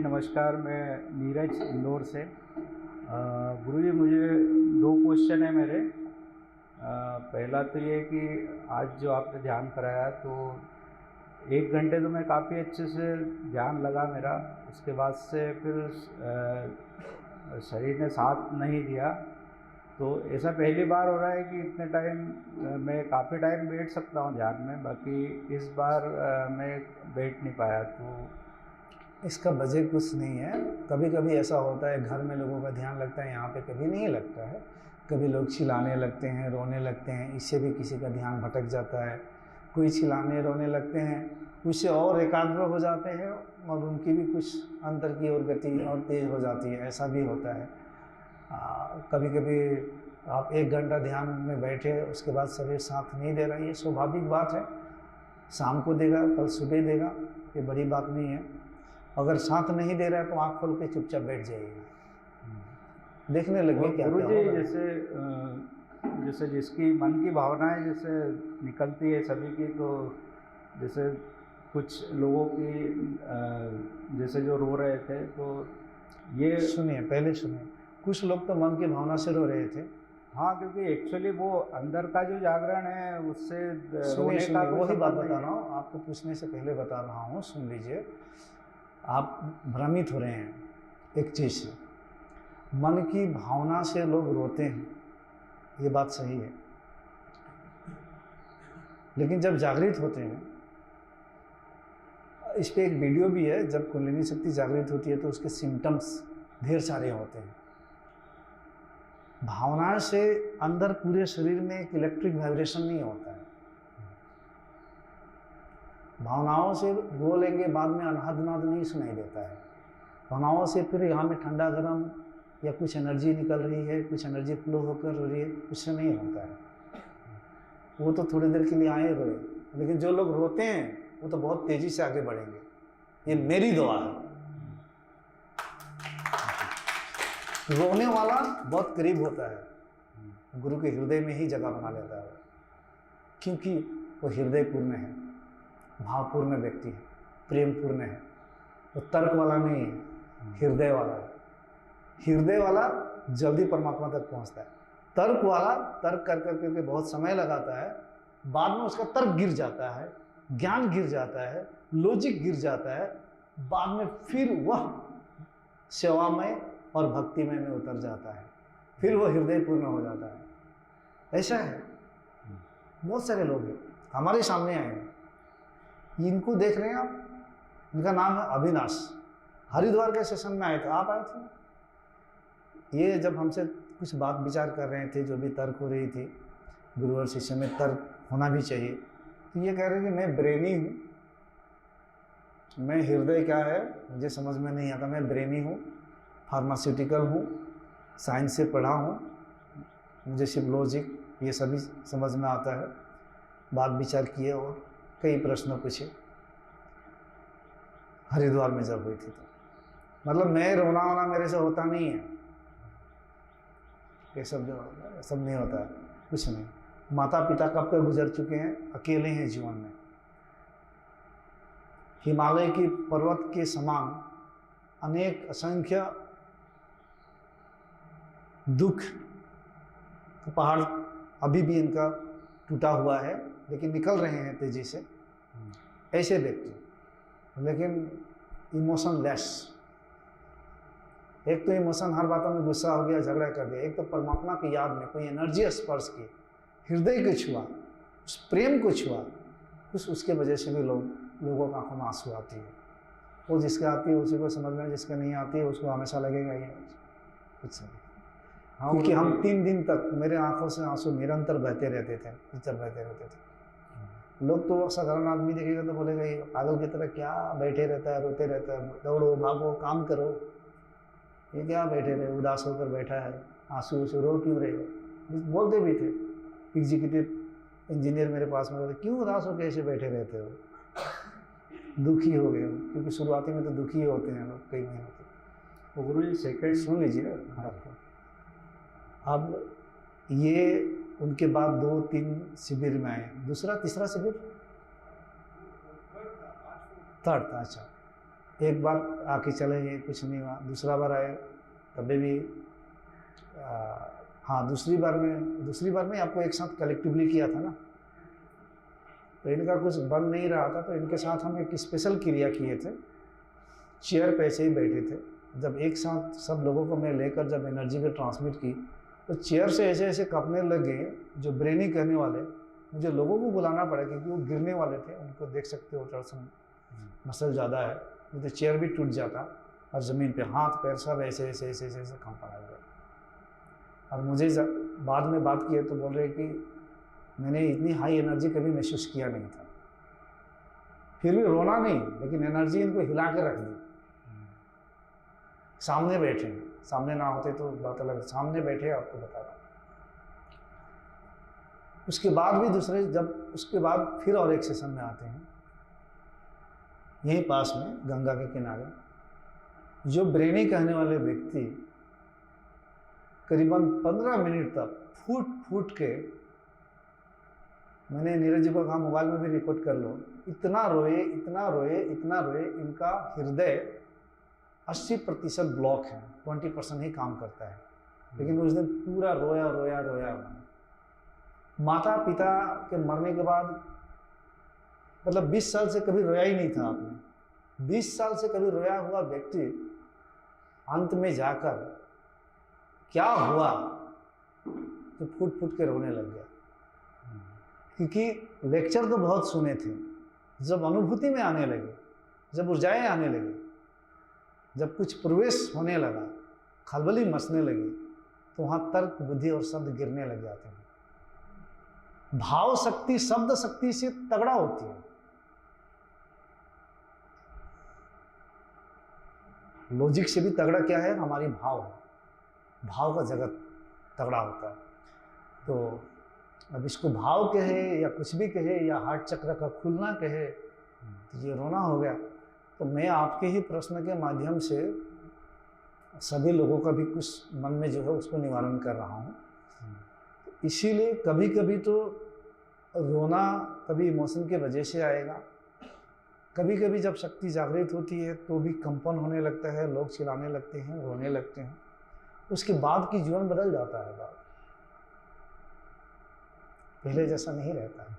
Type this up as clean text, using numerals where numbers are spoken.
नमस्कार। मैं नीरज इंदौर से। गुरुजी मुझे दो क्वेश्चन है मेरे। पहला तो ये कि आज जो आपने ध्यान कराया तो 1 घंटे तो मैं काफ़ी अच्छे से ध्यान लगा मेरा। उसके बाद से फिर शरीर ने साथ नहीं दिया। तो ऐसा पहली बार हो रहा है कि इतने टाइम मैं काफ़ी टाइम बैठ सकता हूँ ध्यान में, बाकी इस बार मैं बैठ नहीं पाया। तो इसका वजह कुछ नहीं है। कभी कभी ऐसा होता है, घर में लोगों का ध्यान लगता है, यहाँ पे कभी नहीं लगता है। कभी लोग चिल्लाने लगते हैं, रोने लगते हैं, इससे भी किसी का ध्यान भटक जाता है। कोई चिल्लाने रोने लगते हैं, उससे और एकाग्र हो जाते हैं और उनकी भी कुछ अंदर की ओर गति और तेज़ हो जाती है, ऐसा भी होता है। कभी कभी आप 1 घंटा ध्यान में बैठे, उसके बाद शरीर साथ नहीं दे रहा, ये स्वाभाविक बात है। शाम को देगा, कल सुबह देगा, ये बड़ी बात नहीं है। अगर साथ नहीं दे रहा है तो आँख खोल के चुपचाप बैठ जाइए, देखने लगे क्या क्या गुरुजी होगा। जैसे जिसकी मन की भावनाएं जैसे निकलती है सभी की, तो जैसे कुछ लोगों की जैसे जो रो रहे थे, तो ये सुनिए, पहले सुनिए। कुछ लोग तो मन की भावना से रो रहे थे। हाँ, क्योंकि एक्चुअली वो अंदर का जो जागरण है उससे सुनिए रोने का सुनिए, कोई वही बात संबंध बता नहीं रहा है। हूँ, आपको पूछने से पहले बता रहा हूँ, सुन लीजिए। आप भ्रमित हो रहे हैं एक चीज़ से। मन की भावना से लोग रोते हैं, ये बात सही है, लेकिन जब जागृत होते हैं, इस पे एक वीडियो भी है, जब कुंडलिनी शक्ति जागृत होती है तो उसके सिम्टम्स ढेर सारे होते हैं। भावना से अंदर पूरे शरीर में एक इलेक्ट्रिक वाइब्रेशन नहीं होता है। भावनाओं से बोलेंगे, बाद में अनाहत नहीं सुनाई देता है। भावनाओं से फिर यहाँ में ठंडा गर्म या कुछ एनर्जी निकल रही है, कुछ एनर्जी फ्लो होकर हो रही है, कुछ नहीं होता है। वो तो थोड़ी देर के लिए आए रोए, लेकिन जो लोग रोते हैं वो तो बहुत तेजी से आगे बढ़ेंगे, ये मेरी दुआ है। रोने वाला बहुत करीब होता है, गुरु के हृदय में ही जगह बना लेता है, क्योंकि वो हृदयपूर्ण है, भावपूर्ण व्यक्ति है, प्रेमपूर्ण है। वो तर्क वाला नहीं है, हृदय वाला है। हृदय वाला जल्दी परमात्मा तक पहुंचता है। तर्क वाला तर्क कर कर करके बहुत समय लगाता है, बाद में उसका तर्क गिर जाता है, ज्ञान गिर जाता है, लॉजिक गिर जाता है, बाद में फिर वह सेवामय और भक्तिमय में उतर जाता है, फिर वो हृदयपूर्ण हो जाता है। ऐसा है, बहुत सारे लोग हैं हमारे सामने आए हैं, इनको देख रहे हैं आप, इनका नाम है अविनाश। हरिद्वार के सेशन में आए थे, आप आए थे। ये जब हमसे कुछ बात विचार कर रहे थे, जो भी तर्क हो रही थी, गुरु और शिष्य में तर्क होना भी चाहिए, तो ये कह रहे कि मैं ब्रेनी हूँ, मैं हृदय क्या है मुझे समझ में नहीं आता, मैं ब्रेनी हूँ, फार्मास्यूटिकल हूँ, साइंस से पढ़ा हूँ, मुझे सिर्फ लॉजिक ये सभी समझ में आता है। बात विचार किए और कई प्रश्न पूछे हरिद्वार में जब हुई थी। तो मतलब मैं रोना वोना मेरे से होता नहीं है, ये सब जो सब नहीं होता है, कुछ नहीं। माता पिता कब तक गुजर चुके हैं, अकेले हैं जीवन में। हिमालय की पर्वत के समान अनेक असंख्य दुख का पहाड़ अभी भी इनका टूटा हुआ है, लेकिन निकल रहे हैं तेजी से, ऐसे व्यक्ति। लेकिन इमोशन लेस, एक तो इमोशन हर बातों में गुस्सा हो गया, झगड़ा कर दिया, एक तो परमात्मा की याद में कोई एनर्जी स्पर्श की, हृदय को छुआ, उस प्रेम को छुआ, उसके वजह से भी लोगों की आंखों में आंसू आती है। वो जिसके आती है उसी को समझ में, जिसके नहीं आती है उसको हमेशा लगेगा ये कुछ नहीं। हाँ, क्योंकि हम 3 दिन तक मेरे आंखों से आंसू निरंतर बहते रहते थे। लोग तो साधारण आदमी देखेगा तो बोलेगा ये पागल की तरह क्या बैठे रहता है, रोते रहता है, दौड़ो भागो काम करो, ये क्या बैठे रहे, उदास होकर बैठा है, आंसू से रो क्यों रहेगा। बोलते भी थे, एग्जीक्यूटिव इंजीनियर मेरे पास में बोलते, क्यों उदास हो कैसे बैठे रहते हो, दुखी हो गए हो, क्योंकि शुरुआती में तो दुखी होते हैं लोग, कई नहीं होते। तो गुरु जी सेकेंड सुन लीजिए आपको। अब ये उनके बाद 2-3 शिविर में आए, दूसरा तीसरा शिविर थर्ड था। अच्छा, एक बार आके चले गए, कुछ नहीं हुआ। दूसरा बार आए तभी भी हाँ, दूसरी बार में आपको एक साथ कलेक्टिवली किया था ना, तो इनका कुछ बन नहीं रहा था, तो इनके साथ हम एक स्पेशल क्रिया किए थे। चेयर पे ऐसे ही बैठे थे, जब एक साथ सब लोगों को मैं लेकर जब एनर्जी को ट्रांसमिट की, तो चेयर से ऐसे ऐसे कपने लगे जो ब्रेनी कहने वाले। मुझे लोगों को बुलाना पड़ा क्योंकि वो गिरने वाले थे, उनको देख सकते हो टर्सन मसल ज़्यादा है, नहीं तो चेयर भी टूट जाता। और ज़मीन पे हाथ पैर सब ऐसे ऐसे ऐसे ऐसे ऐसे कंपन आ गया। और मुझे बाद में बात किए तो बोल रहे कि मैंने इतनी हाई एनर्जी कभी महसूस किया नहीं था। फिर भी रोना नहीं, लेकिन एनर्जी इनको हिला के रख दी। सामने बैठे, सामने ना होते तो बात अलग, सामने बैठे आपको बता रहा हूँ। उसके बाद भी उसके बाद फिर और एक सेशन में आते हैं, यहीं पास में गंगा के किनारे। जो ब्रेनी कहने वाले व्यक्ति करीबन 15 मिनट तक फूट फूट के, मैंने नीरज जी को कहा मोबाइल में भी रिकॉर्ड कर लो, इतना रोए इतना रोए इतना रोए। इनका हृदय 80% ब्लॉक है, 20% ही काम करता है, लेकिन उस दिन पूरा रोया रोया रोया। माता पिता के मरने के बाद मतलब 20 साल से कभी रोया ही नहीं था आपने। 20 साल से कभी रोया हुआ व्यक्ति अंत में जाकर क्या हुआ तो फूट फूट के रोने लग गया। क्योंकि लेक्चर तो बहुत सुने थे, जब अनुभूति में आने लगे, जब ऊर्जाएं आने लगी, जब कुछ प्रवेश होने लगा, खलबली मचने लगी, तो वहाँ तर्क बुद्धि और शब्द गिरने लग जाते हैं। भाव शक्ति शब्द शक्ति से तगड़ा होती है। लॉजिक से भी तगड़ा क्या है? हमारी भाव है। भाव का जगत तगड़ा होता है। तो अब इसको भाव कहे या कुछ भी कहे या हार्ट चक्र का खुलना कहे, तो ये रोना हो गया। तो मैं आपके ही प्रश्न के माध्यम से सभी लोगों का भी कुछ मन में जो है उसको निवारण कर रहा हूँ। इसीलिए कभी कभी तो रोना कभी इमोशन के वजह से आएगा, कभी कभी जब शक्ति जागृत होती है तो भी कंपन होने लगता है, लोग चिल्लाने लगते हैं, रोने लगते हैं। उसके बाद की जीवन बदल जाता है, बात पहले जैसा नहीं रहता है।